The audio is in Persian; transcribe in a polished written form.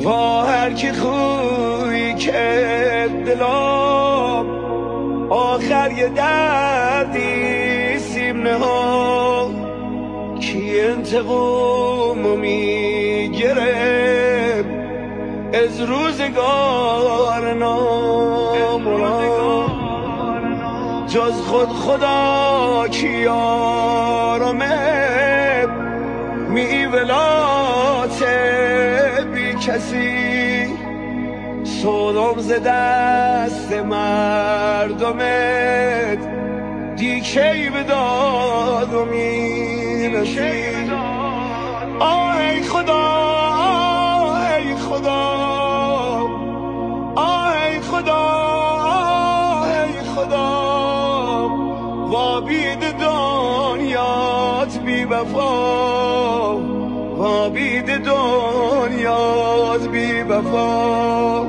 وا هر کی خوی که دلم آخر یه دردی سیم نها کی انتقام میگیره از روزگار نامراد جز خود خدا کی آرامه میولات بی کسی سودم ز دست مردمت دیکی به داد و میرسی آه ای خدا ای خدا آه ای خدا ای خدا وا بید دنیات بی وفا وا بید دنیات بی وفا